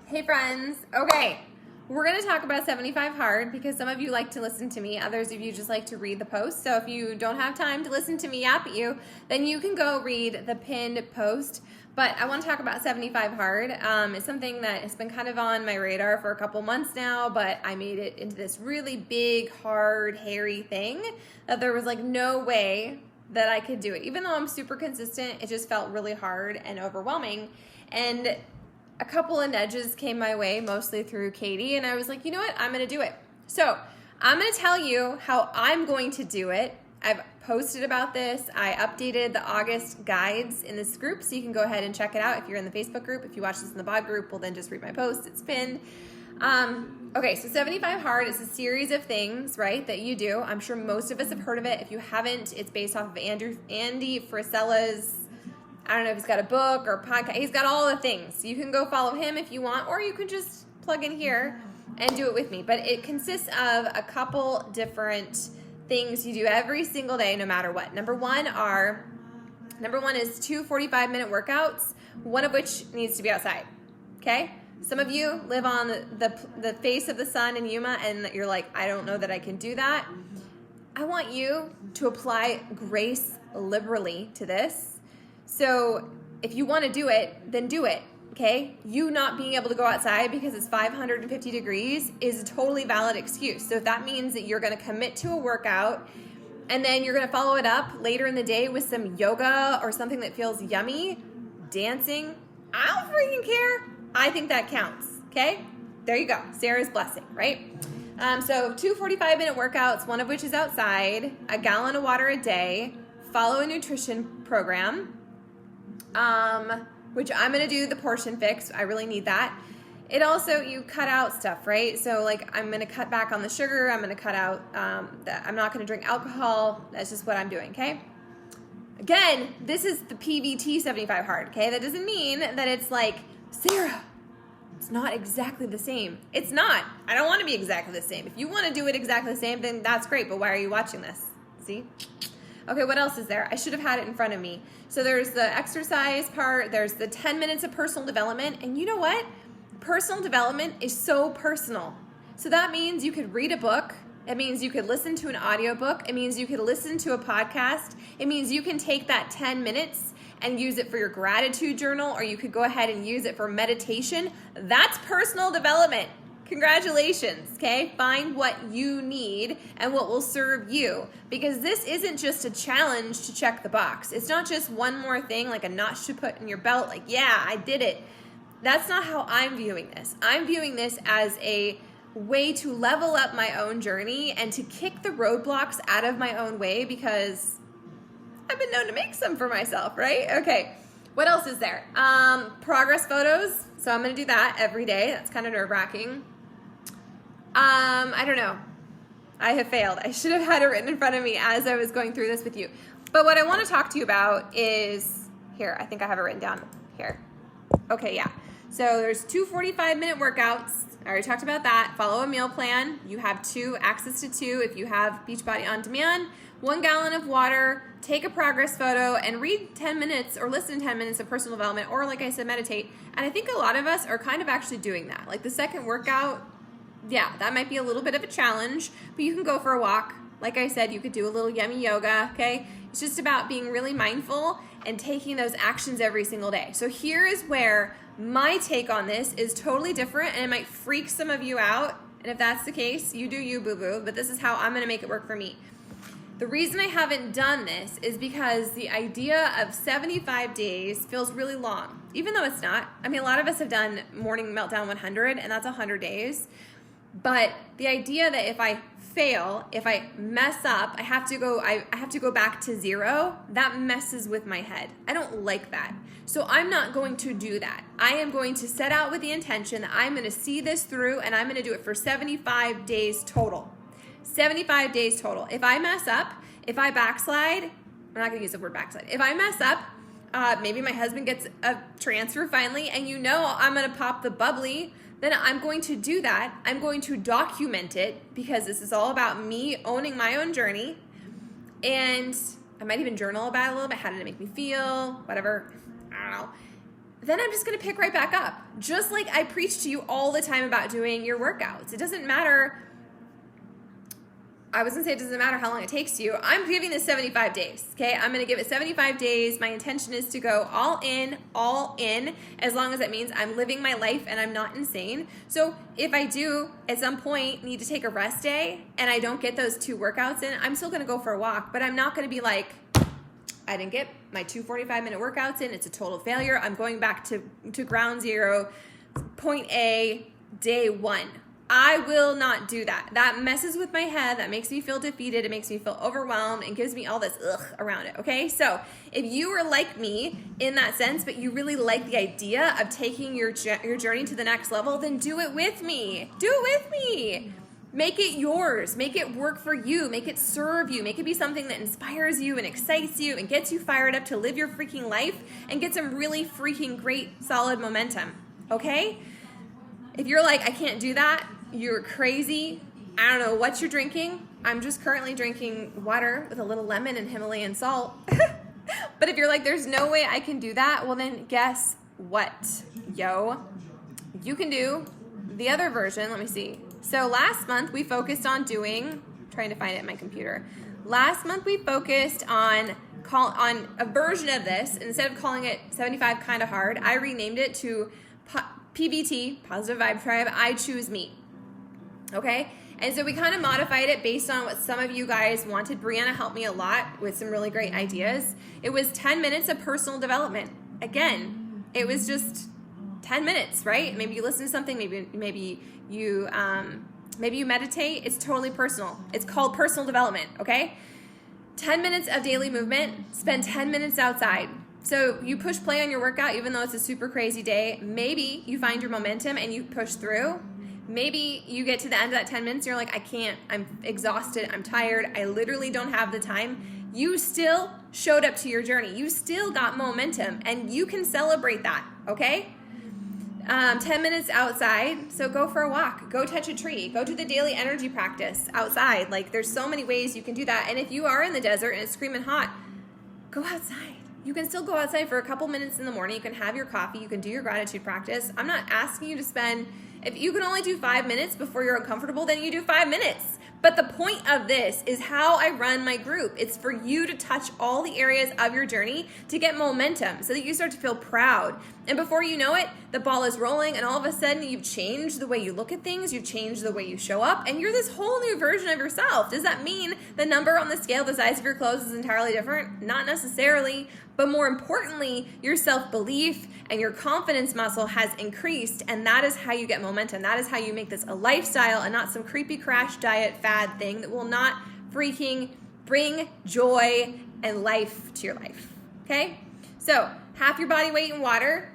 Hey friends, okay, we're going to talk about 75 Hard because some of you like to listen to me, others of you just like to read the post. So if you don't have time to listen to me yap at you, then you can go read the pinned post. But I want to talk about 75 Hard. It's something that has been kind of on my radar for a couple months now, but I made it into this really big, hard, hairy thing that there was like no way that I could do it. Even though I'm super consistent, it just felt really hard and overwhelming. And a couple of nudges came my way, mostly through Katie, and I was like, you know what? I'm going to do it. So I'm going to tell you how I'm going to do it. I've posted about this. I updated the August guides in this group, so you can go ahead and check it out if you're in the Facebook group. If you watch this in the bod group, well, then just read my post. It's pinned. Okay, so 75 Hard is a series of things, right, that you do. I'm sure most of us have heard of it. If you haven't, it's based off of Andy Frisella's, I don't know if he's got a book or podcast. He's got all the things. You can go follow him if you want, or you can just plug in here and do it with me. But it consists of a couple different things you do every single day, no matter what. Number one is 2 45-minute workouts, one of which needs to be outside, okay? Some of you live on the face of the sun in Yuma, and you're like, I don't know that I can do that. I want you to apply grace liberally to this. So if you want to do it, then do it, okay? You not being able to go outside because it's 550 degrees is a totally valid excuse. So if that means that you're going to commit to a workout and then you're going to follow it up later in the day with some yoga or something that feels yummy, dancing, I don't freaking care. I think that counts, okay? There you go. Sarah's blessing, right? So 2 45-minute workouts, one of which is outside, a gallon of water a day, follow a nutrition program, which I'm going to do the portion fix. I really need that. It also, you cut out stuff, right? So like I'm going to cut back on the sugar. I'm going to cut out, I'm not going to drink alcohol. That's just what I'm doing. Okay. Again, this is the PVT 75 Hard. Okay. That doesn't mean that it's like, Sarah, it's not exactly the same. It's not. I don't want to be exactly the same. If you want to do it exactly the same, then that's great. But why are you watching this? See? Okay, what else is there? I should have had it in front of me. So there's the exercise part, there's the 10 minutes of personal development, and you know what? Personal development is so personal. So that means you could read a book, it means you could listen to an audiobook, it means you could listen to a podcast, it means you can take that 10 minutes and use it for your gratitude journal, or you could go ahead and use it for meditation. That's personal development. Congratulations, okay? Find what you need and what will serve you, because this isn't just a challenge to check the box. It's not just one more thing, like a notch to put in your belt, like, yeah, I did it. That's not how I'm viewing this. I'm viewing this as a way to level up my own journey and to kick the roadblocks out of my own way, because I've been known to make some for myself, right? Okay, what else is there? Progress photos. So I'm going to do that every day. That's kind of nerve-wracking. I don't know. I have failed. I should have had it written in front of me as I was going through this with you. But what I want to talk to you about is, here, I think I have it written down here. Okay, yeah. So there's 2 45-minute workouts. I already talked about that. Follow a meal plan. You have access to two if you have Beachbody On Demand. 1 gallon of water, take a progress photo, and read 10 minutes or listen to 10 minutes of personal development, or like I said, meditate. And I think a lot of us are kind of actually doing that. Like the second workout, yeah, that might be a little bit of a challenge, but you can go for a walk. Like I said, you could do a little yummy yoga, okay? It's just about being really mindful and taking those actions every single day. So here is where my take on this is totally different, and it might freak some of you out. And if that's the case, you do you, boo-boo, but this is how I'm gonna make it work for me. The reason I haven't done this is because the idea of 75 days feels really long, even though it's not. I mean, a lot of us have done Morning Meltdown 100, and that's 100 days. But the idea that if I fail, if I mess up, I have to go back to zero, that messes with my head. I don't like that. So I'm not going to do that. I am going to set out with the intention that I'm going to see this through, and I'm going to do it for 75 days total. 75 days total. If I mess up, if I backslide, I'm not going to use the word backslide. If I mess up, maybe my husband gets a transfer finally, and you know I'm going to pop the bubbly, then I'm going to do that. I'm going to document it, because this is all about me owning my own journey. And I might even journal about it a little bit. How did it make me feel? Whatever. I don't know. then I'm just going to pick right back up. Just like I preach to you all the time about doing your workouts. It doesn't matter. I was going to say it doesn't matter how long it takes you. I'm giving this 75 days, okay? I'm going to give it 75 days. My intention is to go all in, as long as it means I'm living my life and I'm not insane. So if I do at some point need to take a rest day and I don't get those 2 workouts in, I'm still going to go for a walk, but I'm not going to be like, I didn't get my 2 45-minute workouts in. It's a total failure. I'm going back to ground zero, point A, day 1. I will not do that. That messes with my head. That makes me feel defeated. It makes me feel overwhelmed and gives me all this ugh around it, okay? So if you are like me in that sense, but you really like the idea of taking your journey to the next level, then do it with me. Do it with me. Make it yours. Make it work for you. Make it serve you. Make it be something that inspires you and excites you and gets you fired up to live your freaking life and get some really freaking great, solid momentum, okay? If you're like, I can't do that, you're crazy. I don't know what you're drinking. I'm just currently drinking water with a little lemon and Himalayan salt. But if you're like, there's no way I can do that, well then guess what, yo? You can do the other version. Let me see. So last month we focused on trying to find it in my computer. Last month we focused on a version of this. Instead of calling it 75 Kinda Hard, I renamed it to PVT, Positive Vibe Tribe, I Choose Me. Okay? And so we kind of modified it based on what some of you guys wanted. Brianna helped me a lot with some really great ideas. It was 10 minutes of personal development. Again, it was just 10 minutes, right? Maybe you listen to something, maybe you meditate. It's totally personal. It's called personal development, okay? 10 minutes of daily movement, spend 10 minutes outside. So you push play on your workout even though it's a super crazy day. Maybe you find your momentum and you push through. Maybe you get to the end of that 10 minutes, you're like, I can't, I'm exhausted, I'm tired, I literally don't have the time. You still showed up to your journey. You still got momentum and you can celebrate that, okay? 10 minutes outside, so go for a walk, go touch a tree, go do the daily energy practice outside. Like there's so many ways you can do that. And if you are in the desert and it's screaming hot, go outside. You can still go outside for a couple minutes in the morning. You can have your coffee. You can do your gratitude practice. I'm not asking you to spend, if you can only do 5 minutes before you're uncomfortable, then you do 5 minutes. But the point of this is how I run my group. It's for you to touch all the areas of your journey to get momentum so that you start to feel proud. And before you know it, the ball is rolling and all of a sudden you've changed the way you look at things, you've changed the way you show up, and you're this whole new version of yourself. Does that mean the number on the scale, the size of your clothes is entirely different? Not necessarily. But more importantly, your self-belief and your confidence muscle has increased, and that is how you get momentum. That is how you make this a lifestyle and not some creepy crash diet fad thing that will not freaking bring joy and life to your life, okay? So half your body weight in water.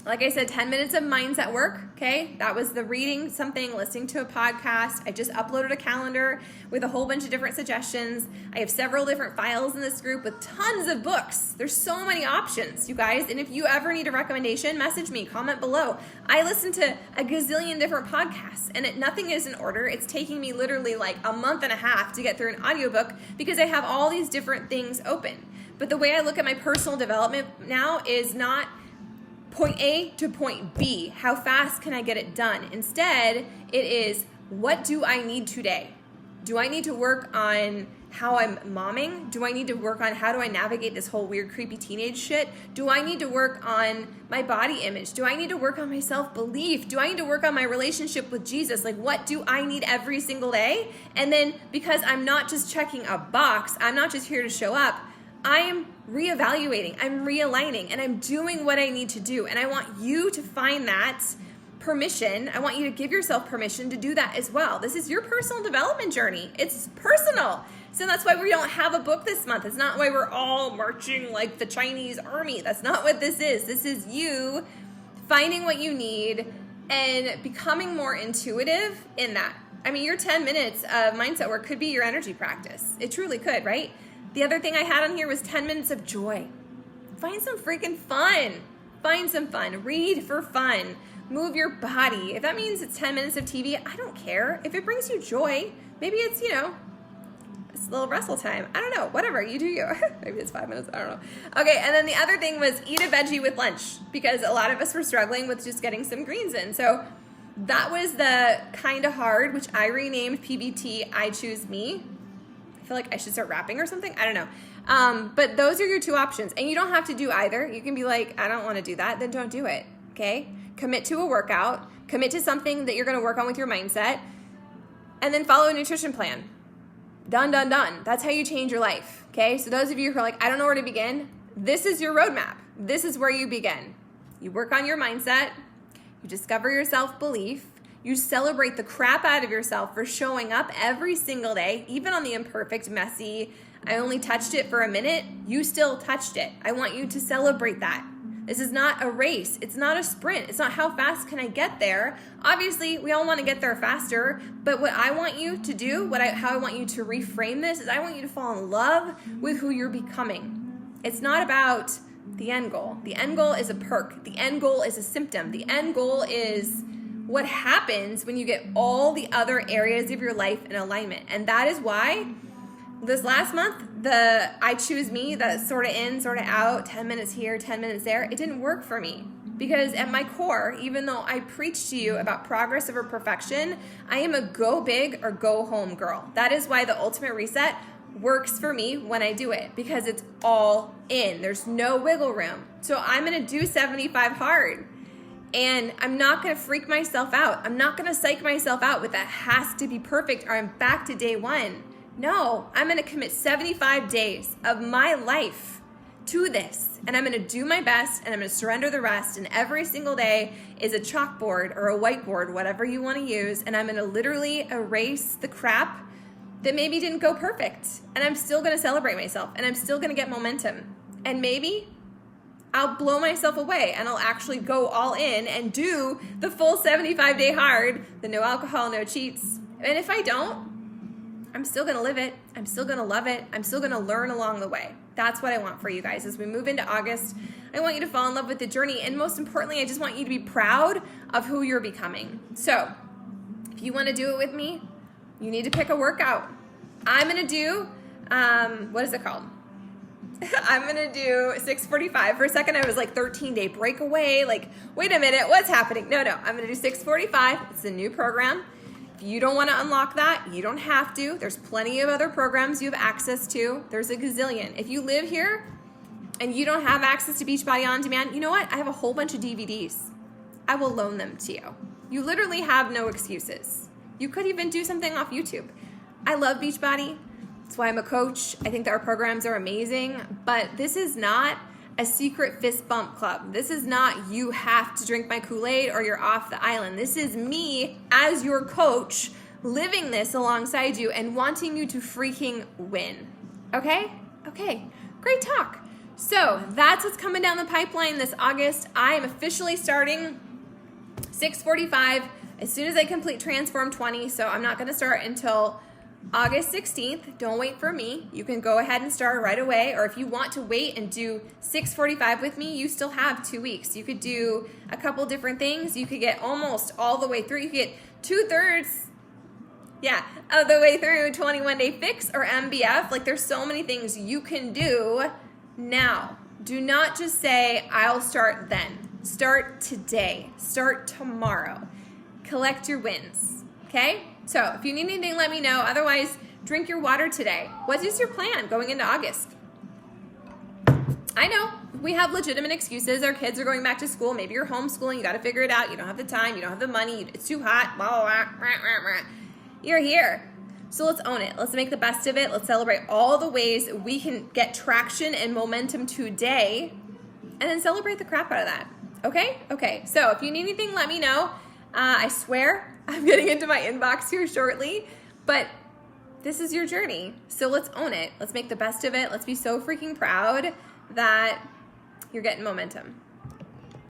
Like I said, 10 minutes of mindset work, okay? That was the reading something, listening to a podcast. I just uploaded a calendar with a whole bunch of different suggestions. I have several different files in this group with tons of books. There's so many options, you guys. And if you ever need a recommendation, message me, comment below. I listen to a gazillion different podcasts, and nothing is in order. It's taking me literally like a month and a half to get through an audiobook because I have all these different things open. But the way I look at my personal development now is not point A to point B. How fast can I get it done? Instead, it is, what do I need today? Do I need to work on how I'm momming? Do I need to work on how do I navigate this whole weird, creepy teenage shit? Do I need to work on my body image? Do I need to work on my self-belief? Do I need to work on my relationship with Jesus? Like, what do I need every single day? And then, because I'm not just checking a box, I'm not just here to show up, I am reevaluating, I'm realigning, and I'm doing what I need to do. And I want you to find that permission. I want you to give yourself permission to do that as well. This is your personal development journey. It's personal. So that's why we don't have a book this month. It's not why we're all marching like the Chinese army. That's not what this is. This is you finding what you need and becoming more intuitive in that. I mean, your 10 minutes of mindset work could be your energy practice. It truly could, right? The other thing I had on here was 10 minutes of joy. Find some freaking fun. Find some fun. Read for fun. Move your body. If that means it's 10 minutes of TV, I don't care. If it brings you joy, maybe it's, It's a little wrestle time. I don't know. Whatever. You do you. Maybe it's 5 minutes. I don't know. Okay. And then the other thing was eat a veggie with lunch, because a lot of us were struggling with just getting some greens in. So that was the kind of hard, which I renamed PBT I Choose Me. I feel like I should start rapping or something. I don't know. But those are your two options. And you don't have to do either. You can be like, I don't want to do that. Then don't do it. Okay. Commit to a workout. Commit to something that you're going to work on with your mindset. And then follow a nutrition plan. Done, done, done. That's how you change your life, okay? So those of you who are like, I don't know where to begin, this is your roadmap. This is where you begin. You work on your mindset. You discover your self-belief. You celebrate the crap out of yourself for showing up every single day, even on the imperfect, messy, I only touched it for a minute. You still touched it. I want you to celebrate that. This is not a race. It's not a sprint. It's not how fast can I get there. Obviously, we all want to get there faster, but what I want you to do, how I want you to reframe this is I want you to fall in love with who you're becoming. It's not about the end goal. The end goal is a perk. The end goal is a symptom. The end goal is what happens when you get all the other areas of your life in alignment. And that is why this last month, the I Choose Me, the sort of in, sort of out, 10 minutes here, 10 minutes there, it didn't work for me. Because at my core, even though I preach to you about progress over perfection, I am a go big or go home girl. That is why the Ultimate Reset works for me when I do it, because it's all in. There's no wiggle room. So I'm going to do 75 hard. And I'm not going to freak myself out. I'm not going to psych myself out with that has to be perfect or I'm back to day one. No, I'm going to commit 75 days of my life to this. And I'm going to do my best and I'm going to surrender the rest. And every single day is a chalkboard or a whiteboard, whatever you want to use. And I'm going to literally erase the crap that maybe didn't go perfect. And I'm still going to celebrate myself and I'm still going to get momentum. And maybe I'll blow myself away and I'll actually go all in and do the full 75-day hard, the no alcohol, no cheats. And if I don't, I'm still going to live it. I'm still going to love it. I'm still going to learn along the way. That's what I want for you guys. As we move into August, I want you to fall in love with the journey. And most importantly, I just want you to be proud of who you're becoming. So if you want to do it with me, you need to pick a workout. I'm going to do, what is it called? I'm going to do 6:45. For a second, I was like 13-day breakaway. Like, wait a minute, what's happening? No, I'm going to do 6:45. It's a new program. If you don't want to unlock that, you don't have to. There's plenty of other programs you have access to. There's a gazillion. If you live here and you don't have access to Beachbody On Demand, you know what? I have a whole bunch of DVDs. I will loan them to you. You literally have no excuses. You could even do something off YouTube. I love Beachbody. That's why I'm a coach. I think that our programs are amazing, but this is not a secret fist bump club. This is not you have to drink my Kool-Aid or you're off the island. This is me as your coach living this alongside you and wanting you to freaking win. Okay? Okay. Great talk. So that's what's coming down the pipeline this August. I am officially starting 6:45 as soon as I complete Transform 20. So I'm not going to start until August 16th. Don't wait for me. You can go ahead and start right away. Or if you want to wait and do 6:45 with me, you still have 2 weeks. You could do a couple different things. You could get almost all the way through. You could get 2/3 of the way through 21 Day Fix or MBF. Like, there's so many things you can do now. Do not just say, I'll start then. Start today. Start tomorrow. Collect your wins. Okay? So if you need anything, let me know. Otherwise, drink your water today. What is your plan going into August? I know we have legitimate excuses. Our kids are going back to school. Maybe you're homeschooling. You got to figure it out. You don't have the time. You don't have the money. It's too hot. Blah, blah, blah, blah, blah. You're here. So let's own it. Let's make the best of it. Let's celebrate all the ways we can get traction and momentum today and then celebrate the crap out of that. Okay? Okay. So if you need anything, let me know. I swear I'm getting into my inbox here shortly, but this is your journey. So let's own it. Let's make the best of it. Let's be so freaking proud that you're getting momentum.